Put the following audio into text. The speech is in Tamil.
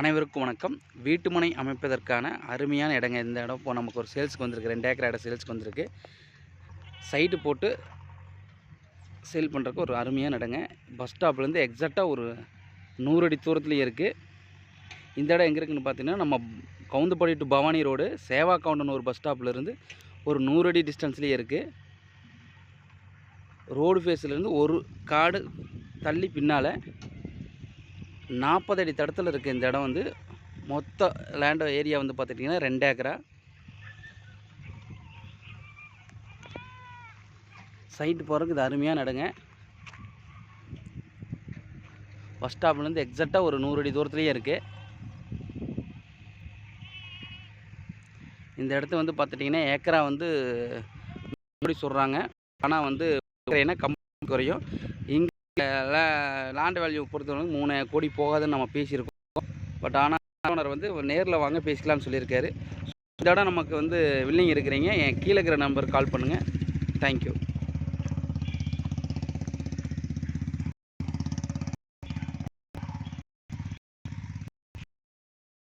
அனைவருக்கும் வணக்கம். வீட்டுமனை அமைப்பதற்கான அருமையான இடங்க இந்த இடம். இப்போ நமக்கு ஒரு சேல்ஸுக்கு வந்திருக்கு. 2 ஏக்கர் இடம் சேல்ஸுக்கு வந்திருக்கு. சைட்டு போட்டு சேல் பண்ணுறதுக்கு ஒரு அருமையான இடங்க. பஸ் ஸ்டாப்லேருந்து எக்ஸாக்டாக ஒரு 100 அடி தூரத்துலேயே இருக்குது. இந்த இடம் எங்கே இருக்குதுன்னு பார்த்தீங்கன்னா, நம்ம கவுந்தப்பாடி டு பவானி ரோடு சேவா கவுண்டன் ஒரு பஸ் ஸ்டாப்லேருந்து ஒரு 100 அடி டிஸ்டன்ஸ்லேயே இருக்குது. ரோடு ஃபேஸ்லேருந்து ஒரு காடு தள்ளி பின்னால் 40 அடி தடத்தில் இருக்குது. இந்த இடம் வந்து மொத்த லேண்ட் ஏரியா வந்து பார்த்துட்டிங்கன்னா 2 ஏக்கரா. சைட்டு போகிறதுக்கு இது அருமையான இடங்க. பஸ் ஸ்டாப்லேருந்து எக்ஸாக்டாக ஒரு 100 அடி தூரத்துலேயே இருக்குது. இந்த இடத்த வந்து பார்த்துட்டிங்கன்னா ஏக்கரா வந்து சொல்கிறாங்க. ஆனால் வந்து கம்மி குறையும். இங்கே லேண்ட் வேல்யூ பொறுத்தவரை 3 கோடி போகாதுன்னு நம்ம பேசியிருக்கோம். பட் ஆனால் ஓனர் வந்து நேரில் வாங்க பேசிக்கலாம்னு சொல்லியிருக்காரு. இந்த இடம் நமக்கு வந்து வில்லிங் இருக்கிறீங்க. என் கீழே இருக்கிற நம்பருக்கு கால் பண்ணுங்கள். தேங்க்யூ.